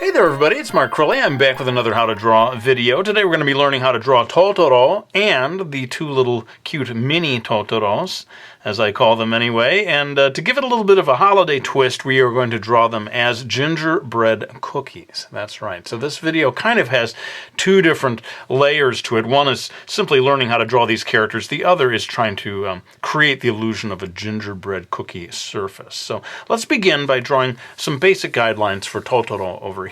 Hey there everybody, it's markcrilley. I'm back with another How to Draw video. Today we're going to be learning how to draw Totoro and the two little cute mini Totoros, as I call them anyway. And to give it a little bit of a holiday twist, we are going to draw them as gingerbread cookies. That's right. So this video kind of has two different layers to it. One is simply learning how to draw these characters. The other is trying to create the illusion of a gingerbread cookie surface. So let's begin by drawing some basic guidelines for Totoro over here.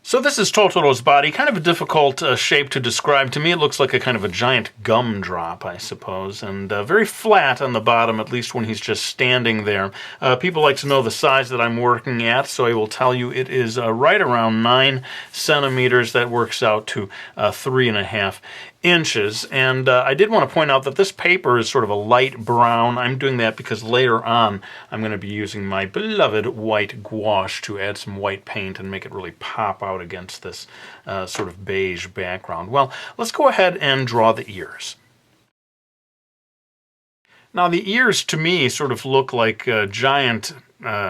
So this is Totoro's body, kind of a difficult shape to describe. To me it looks like a kind of a giant gumdrop, I suppose, and very flat on the bottom, at least when he's just standing there. People like to know the size that I'm working at, so I will tell you it is right around 9 centimeters. That works out to 3.5 inches. And I did want to point out that this paper is sort of a light brown. I'm doing that because later on I'm going to be using my beloved white gouache to add some white paint and make it really pop out against this sort of beige background. Well, let's go ahead and draw the ears. Now the ears to me sort of look like giant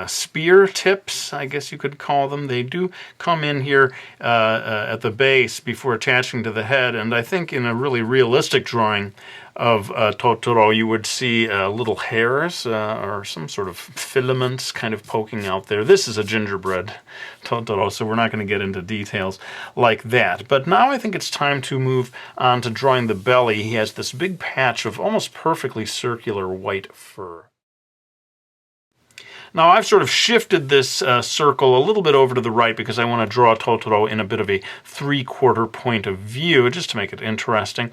spear tips, I guess you could call them. They do come in here at the base before attaching to the head, and I think in a really realistic drawing of Totoro you would see little hairs or some sort of filaments kind of poking out there. This is a gingerbread Totoro, so we're not going to get into details like that. But now I think it's time to move on to drawing the belly. He has this big patch of almost perfectly circular white fur. Now I've sort of shifted this circle a little bit over to the right because I want to draw Totoro in a bit of a 3/4 point of view, just to make it interesting.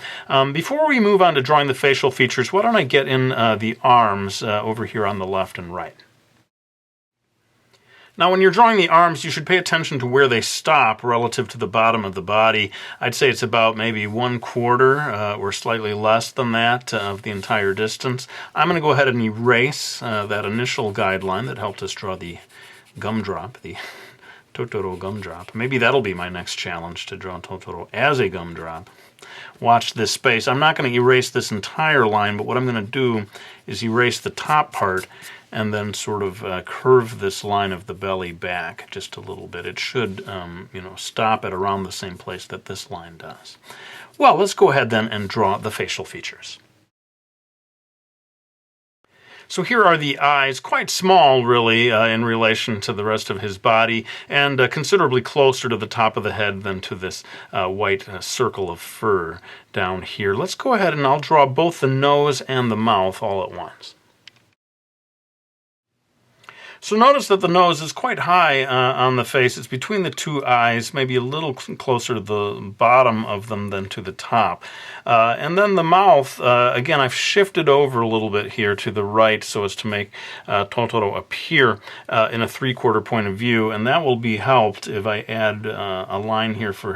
Before we move on to drawing the facial features, why don't I get in the arms over here on the left and right. Now when you're drawing the arms, you should pay attention to where they stop relative to the bottom of the body. I'd say it's about maybe 1/4 or slightly less than that of the entire distance. I'm going to go ahead and erase that initial guideline that helped us draw the gumdrop, the Totoro gumdrop. Maybe that'll be my next challenge, to draw Totoro as a gumdrop. Watch this space. I'm not going to erase this entire line, but what I'm going to do is erase the top part and then sort of curve this line of the belly back just a little bit. It should, stop at around the same place that this line does. Well, let's go ahead then and draw the facial features. So here are the eyes, quite small really in relation to the rest of his body, and considerably closer to the top of the head than to this white circle of fur down here. Let's go ahead and I'll draw both the nose and the mouth all at once. So notice that the nose is quite high on the face. It's between the two eyes, maybe a little closer to the bottom of them than to the top. And then the mouth, again, I've shifted over a little bit here to the right so as to make Totoro appear in a 3/4 point of view, and that will be helped if I add a line here for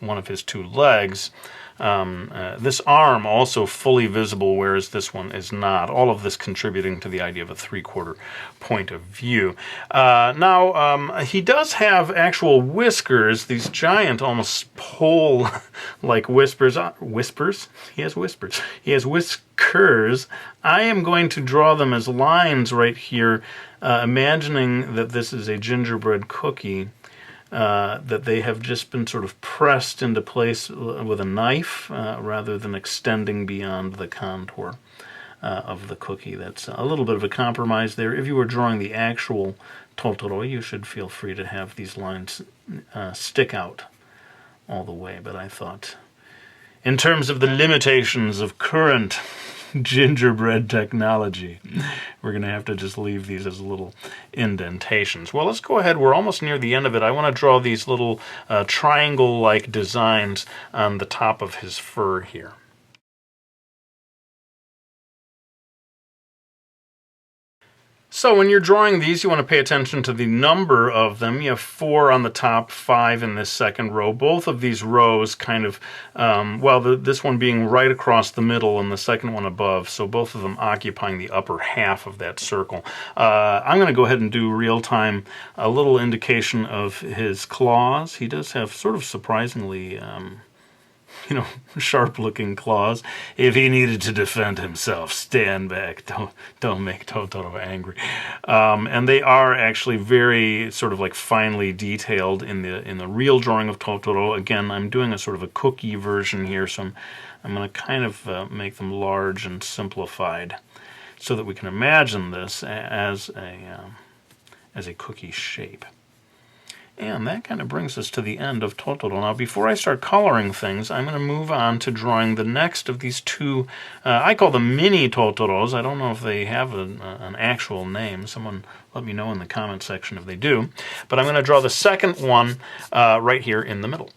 one of his two legs. This arm also fully visible, whereas this one is not. All of this contributing to the idea of a 3/4 point of view. Now, he does have actual whiskers, these giant, almost pole-like whiskers. He has whiskers. He has whiskers. I am going to draw them as lines right here, imagining that this is a gingerbread cookie. That they have just been sort of pressed into place with a knife rather than extending beyond the contour of the cookie. That's a little bit of a compromise there. If you were drawing the actual Totoro, you should feel free to have these lines stick out all the way, but I thought, in terms of the limitations of current gingerbread technology, we're going to have to just leave these as little indentations. Well, let's go ahead. We're almost near the end of it. I want to draw these little triangle-like designs on the top of his fur here. So when you're drawing these, you want to pay attention to the number of them. You have 4 on the top, 5 in this second row. Both of these rows kind of, this one being right across the middle and the second one above, so both of them occupying the upper half of that circle. I'm going to go ahead and do real-time a little indication of his claws. He does have sort of surprisingly sharp-looking claws. If he needed to defend himself, stand back. Don't make Totoro angry. And they are actually very sort of like finely detailed in the real drawing of Totoro. Again, I'm doing a sort of a cookie version here, so I'm going to kind of make them large and simplified so that we can imagine this as a cookie shape. And that kind of brings us to the end of Totoro. Now, before I start coloring things, I'm going to move on to drawing the next of these two, I call them mini Totoros. I don't know if they have an actual name. Someone let me know in the comment section if they do. But I'm going to draw the second one right here in the middle.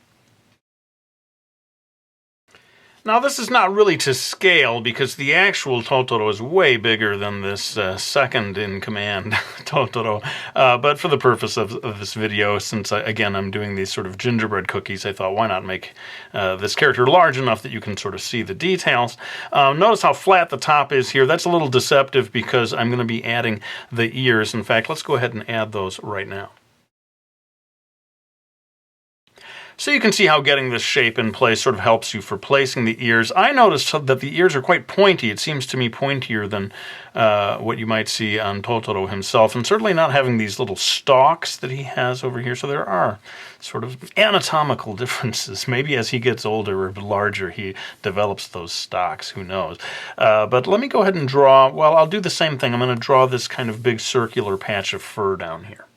Now, this is not really to scale because the actual Totoro is way bigger than this second-in-command Totoro. But for the purpose of this video, since, again, I'm doing these sort of gingerbread cookies, I thought, why not make this character large enough that you can sort of see the details. Notice how flat the top is here. That's a little deceptive because I'm going to be adding the ears. In fact, let's go ahead and add those right now. So you can see how getting this shape in place sort of helps you for placing the ears. I noticed that the ears are quite pointy. It seems to me pointier than what you might see on Totoro himself, and certainly not having these little stalks that he has over here. So there are sort of anatomical differences. Maybe as he gets older or larger, he develops those stalks. Who knows? But let me go ahead and draw. Well, I'll do the same thing. I'm going to draw this kind of big circular patch of fur down here.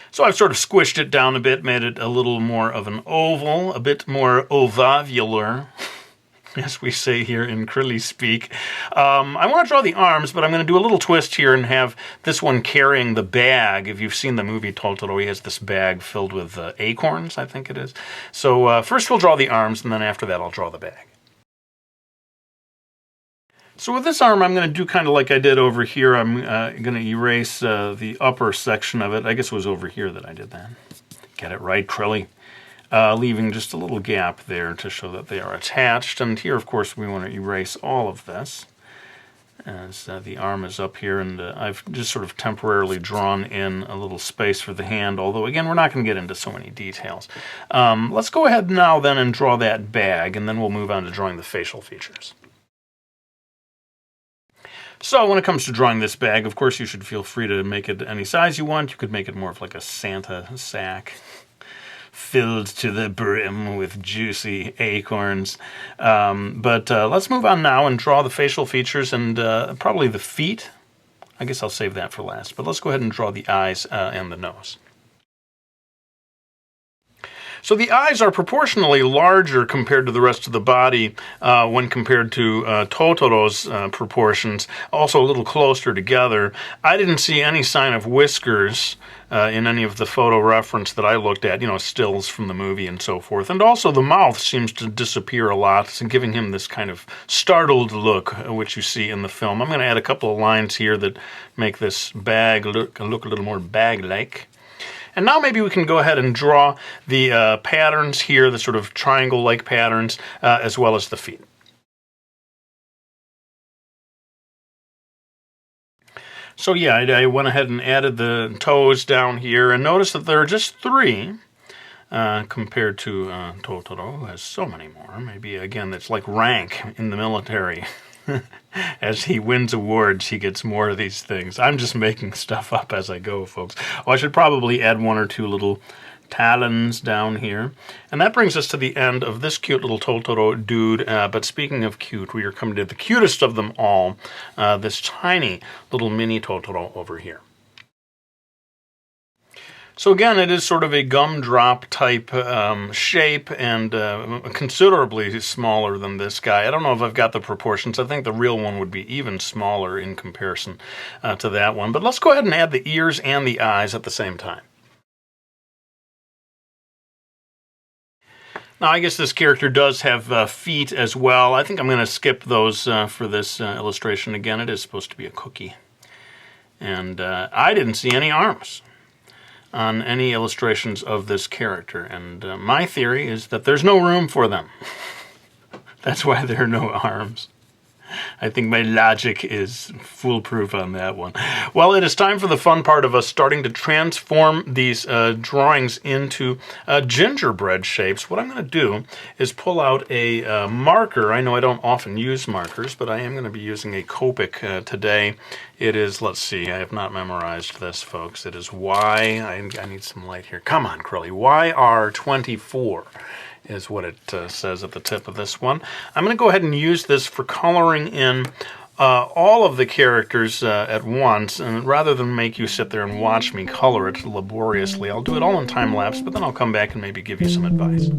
So I've sort of squished it down a bit, made it a little more of an oval, a bit more ovavular, as we say here in Crilly speak. I want to draw the arms, but I'm going to do a little twist here and have this one carrying the bag. If you've seen the movie Totoro, he has this bag filled with acorns, I think it is. So first we'll draw the arms, and then after that I'll draw the bag. So with this arm, I'm going to do kind of like I did over here. I'm going to erase the upper section of it. I guess it was over here that I did that. Get it right, Crilly. Leaving just a little gap there to show that they are attached. And here, of course, we want to erase all of this as the arm is up here. And I've just sort of temporarily drawn in a little space for the hand, although, again, we're not going to get into so many details. Let's go ahead now then and draw that bag, and then we'll move on to drawing the facial features. So when it comes to drawing this bag, of course, you should feel free to make it any size you want. You could make it more of like a Santa sack filled to the brim with juicy acorns. But let's move on now and draw the facial features and probably the feet. I guess I'll save that for last. But let's go ahead and draw the eyes and the nose. So the eyes are proportionally larger compared to the rest of the body when compared to Totoro's proportions, also a little closer together. I didn't see any sign of whiskers in any of the photo reference that I looked at, stills from the movie and so forth. And also the mouth seems to disappear a lot, giving him this kind of startled look, which you see in the film. I'm going to add a couple of lines here that make this bag look a little more bag-like. And now maybe we can go ahead and draw the patterns here, the sort of triangle-like patterns, as well as the feet. So yeah, I went ahead and added the toes down here, and notice that there are just 3 compared to Totoro, who has so many more. Maybe, again, it's like rank in the military. As he wins awards, he gets more of these things. I'm just making stuff up as I go, folks. Oh, I should probably add 1 or 2 little talons down here. And that brings us to the end of this cute little Totoro dude. But speaking of cute, we are coming to the cutest of them all, this tiny little mini Totoro over here. So again, it is sort of a gumdrop type shape and considerably smaller than this guy. I don't know if I've got the proportions. I think the real one would be even smaller in comparison to that one. But let's go ahead and add the ears and the eyes at the same time. Now, I guess this character does have feet as well. I think I'm going to skip those for this illustration. Again, it is supposed to be a cookie. And I didn't see any arms on any illustrations of this character, and my theory is that there's no room for them. That's why there are no arms. I think my logic is foolproof on that one. Well, it is time for the fun part of us starting to transform these drawings into gingerbread shapes. What I'm going to do is pull out a marker. I know I don't often use markers, but I am going to be using a Copic today. It is, let's see, I have not memorized this, folks. It is I need some light here. Come on, Crilly. YR24. Is what it says at the tip of this one. I'm going to go ahead and use this for coloring in all of the characters at once, and rather than make you sit there and watch me color it laboriously, I'll do it all in time-lapse, but then I'll come back and maybe give you some advice.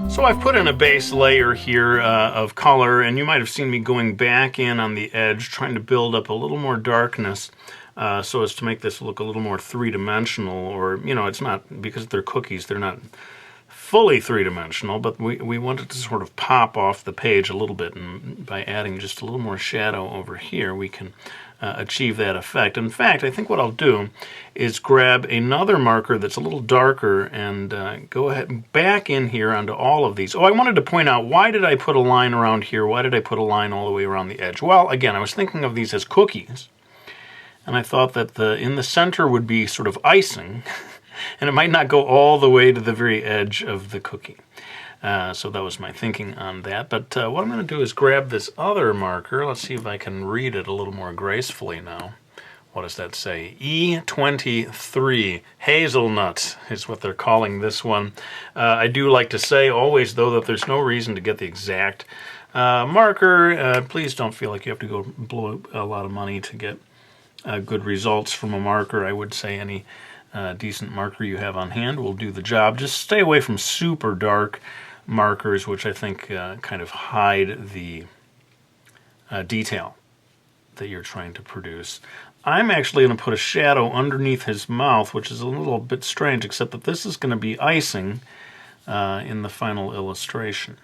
So I've put in a base layer here of color, and you might have seen me going back in on the edge, trying to build up a little more darkness so as to make this look a little more three-dimensional, or, you know, it's not, because they're cookies, they're not fully three-dimensional, but we want it to sort of pop off the page a little bit, and by adding just a little more shadow over here, we can achieve that effect. In fact, I think what I'll do is grab another marker that's a little darker and go ahead back in here onto all of these. Oh, I wanted to point out, why did I put a line around here? Why did I put a line all the way around the edge? Well, again, I was thinking of these as cookies, and I thought that in the center would be sort of icing, and it might not go all the way to the very edge of the cookie. So that was my thinking on that. But what I'm going to do is grab this other marker. Let's see if I can read it a little more gracefully now. What does that say? E23, hazelnut is what they're calling this one. I do like to say always, though, that there's no reason to get the exact marker. Please don't feel like you have to go blow a lot of money to get good results from a marker. I would say any decent marker you have on hand will do the job. Just stay away from super dark markers, which I think kind of hide the detail that you're trying to produce. I'm actually going to put a shadow underneath his mouth, which is a little bit strange, except that this is going to be icing in the final illustration.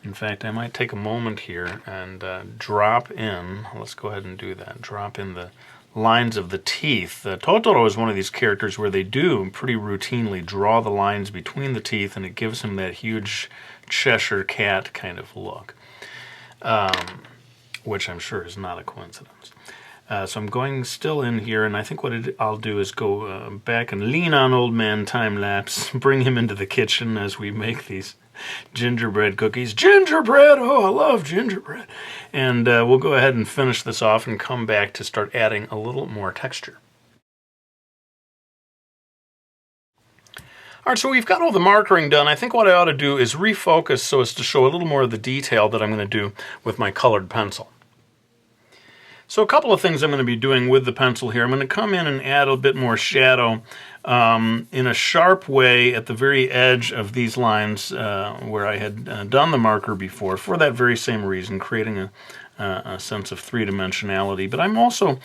In fact, I might take a moment here and drop in, let's go ahead and do that, drop in the lines of the teeth. Totoro is one of these characters where they do pretty routinely draw the lines between the teeth, and it gives him that huge Cheshire cat kind of look, which I'm sure is not a coincidence. So I'm going still in here, and I think what I'll do is go back and lean on old man time-lapse, bring him into the kitchen as we make these gingerbread cookies. Gingerbread! Oh, I love gingerbread. And we'll go ahead and finish this off and come back to start adding a little more texture. All right, so we've got all the markering done. I think what I ought to do is refocus so as to show a little more of the detail that I'm going to do with my colored pencil. So a couple of things I'm going to be doing with the pencil here. I'm going to come in and add a bit more shadow in a sharp way at the very edge of these lines where I had done the marker before, for that very same reason, creating a sense of three-dimensionality. But I'm also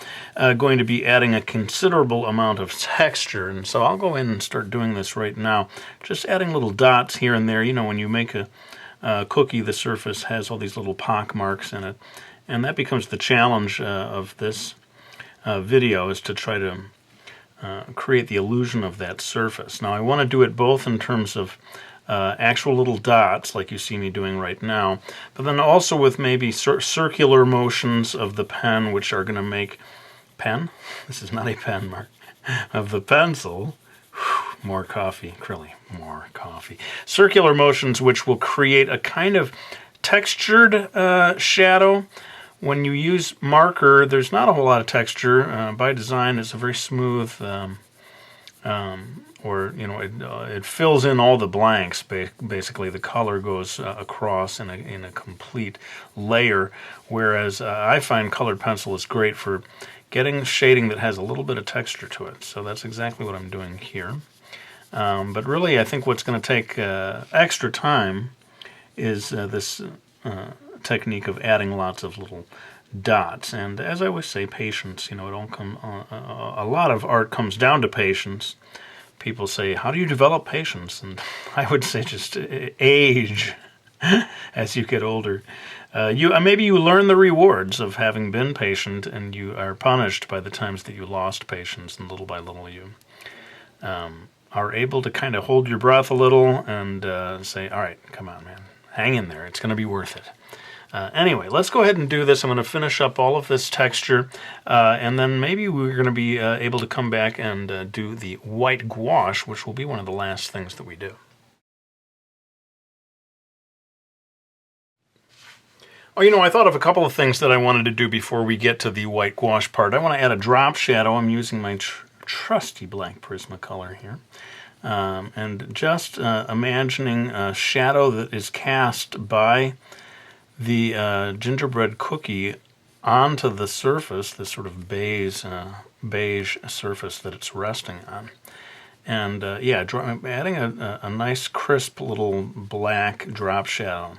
going to be adding a considerable amount of texture, and so I'll go in and start doing this right now. Just adding little dots here and there. You know, when you make a cookie, the surface has all these little pock marks in it. And that becomes the challenge of this video, is to try to create the illusion of that surface. Now I want to do it both in terms of actual little dots, like you see me doing right now, but then also with maybe circular motions of the pen, which are going to make pen? This is not a pen, Mark. Of the pencil. Whew, more coffee, Crilly, more coffee. Circular motions which will create a kind of textured shadow. When you use marker, there's not a whole lot of texture. By design, it's a very smooth, or you know, it fills in all the blanks. Basically, the color goes across in a complete layer. Whereas I find colored pencil is great for getting shading that has a little bit of texture to it. So that's exactly what I'm doing here. But really, I think what's going to take extra time is this technique of adding lots of little dots. And as I always say, patience. It all a lot of art comes down to patience. People say, how do you develop patience? And I would say just age as you get older. Maybe you learn the rewards of having been patient, and you are punished by the times that you lost patience, and little by little you are able to kind of hold your breath a little and say, all right, come on, man, hang in there. It's going to be worth it. Anyway, let's go ahead and do this. I'm going to finish up all of this texture, and then maybe we're going to be able to come back and do the white gouache, which will be one of the last things that we do. Oh, I thought of a couple of things that I wanted to do before we get to the white gouache part. I want to add a drop shadow. I'm using my trusty black Prismacolor here. And just imagining a shadow that is cast by the gingerbread cookie onto the surface, this sort of beige surface that it's resting on. And adding a nice crisp little black drop shadow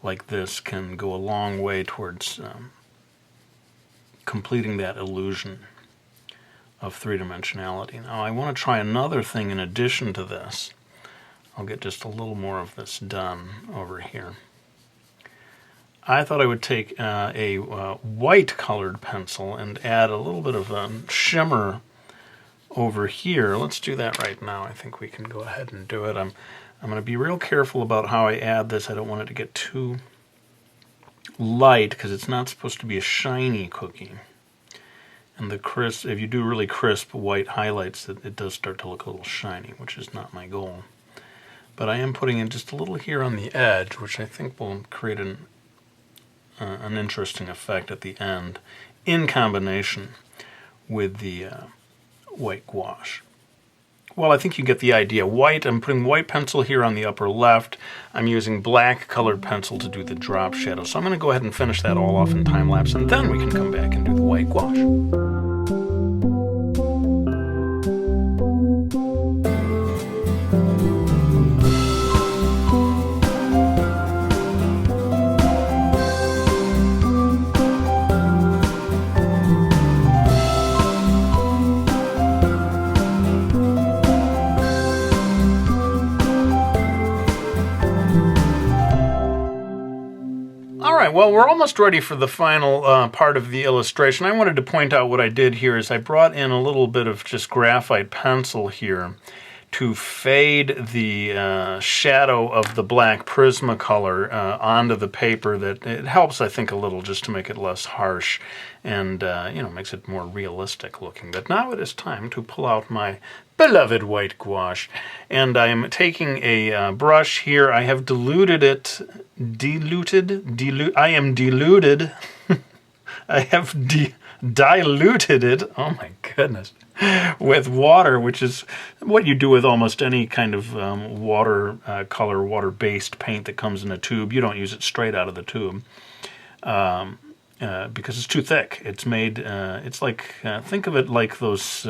like this can go a long way towards completing that illusion of three-dimensionality. Now I want to try another thing in addition to this. I'll get just a little more of this done over here. I thought I would take a white colored pencil and add a little bit of shimmer over here. Let's do that right now. I think we can go ahead and do it. I'm going to be real careful about how I add this. I don't want it to get too light because it's not supposed to be a shiny cookie. And if you do really crisp white highlights, it does start to look a little shiny, which is not my goal. But I am putting in just a little here on the edge, which I think will create an interesting effect at the end in combination with the white gouache. Well, I think you get the idea. White, I'm putting white pencil here on the upper left. I'm using black colored pencil to do the drop shadow. So I'm going to go ahead and finish that all off in time lapse, and then we can come back and do the white gouache. Well, we're almost ready for the final part of the illustration. I wanted to point out what I did here is I brought in a little bit of just graphite pencil here to fade the shadow of the black Prismacolor onto the paper. That it helps, I think, a little just to make it less harsh and makes it more realistic looking. But now it is time to pull out my beloved white gouache, and I am taking a brush here. I have diluted it. I am diluted. I have diluted it. Oh my goodness. With water, which is what you do with almost any kind of watercolor, water-based paint that comes in a tube. You don't use it straight out of the tube because it's too thick. It's made, it's like, think of it like those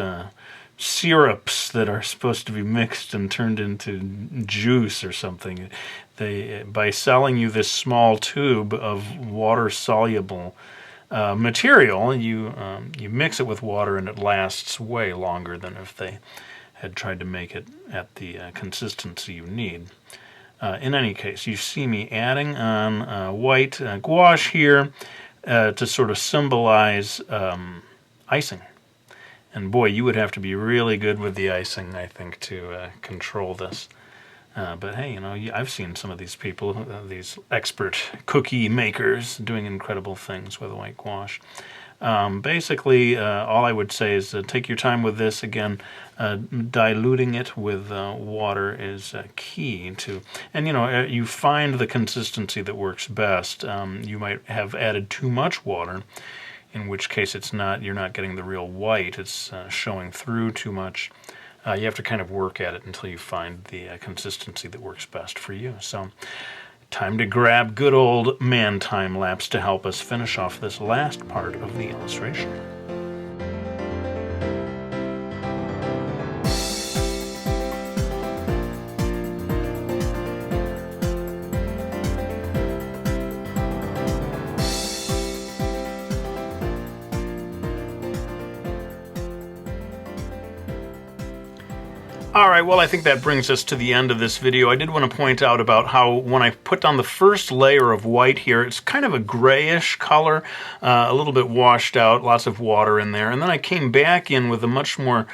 syrups that are supposed to be mixed and turned into juice or something. By selling you this small tube of water-soluble material, you mix it with water and it lasts way longer than if they had tried to make it at the consistency you need. In any case, you see me adding on white gouache here to sort of symbolize icing. And boy, you would have to be really good with the icing, I think, to control this. But hey, I've seen some of these people, these expert cookie makers, doing incredible things with white gouache. Basically, all I would say is take your time with this. Again, diluting it with water is key to, and you find the consistency that works best. You might have added too much water, in which case you're not getting the real white. It's showing through too much. You have to kind of work at it until you find the consistency that works best for you. So, time to grab good old man time lapse to help us finish off this last part of the illustration. Alright, well I think that brings us to the end of this video. I did want to point out about how when I put down the first layer of white here, it's kind of a grayish color, a little bit washed out, lots of water in there. And then I came back in with a much more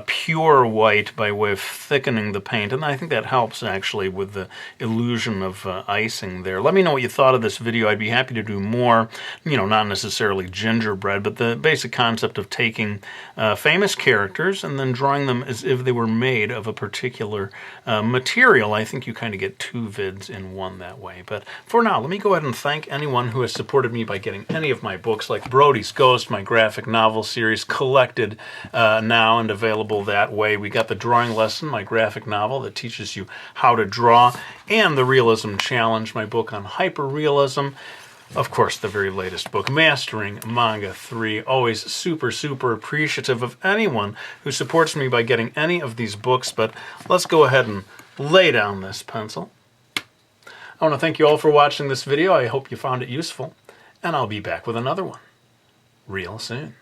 pure white by way of thickening the paint. And I think that helps actually with the illusion of icing there. Let me know what you thought of this video. I'd be happy to do more, you know, not necessarily gingerbread, but the basic concept of taking famous characters and then drawing them as if they were made of a particular material. I think you kind of get two vids in one that way. But for now, let me go ahead and thank anyone who has supported me by getting any of my books, like Brody's Ghost, my graphic novel series, collected now and available that way. We got the Drawing Lesson, my graphic novel that teaches you how to draw, and the Realism Challenge, my book on hyperrealism. Of course, the very latest book, Mastering Manga 3. Always super, super appreciative of anyone who supports me by getting any of these books, but let's go ahead and lay down this pencil. I want to thank you all for watching this video. I hope you found it useful, and I'll be back with another one real soon.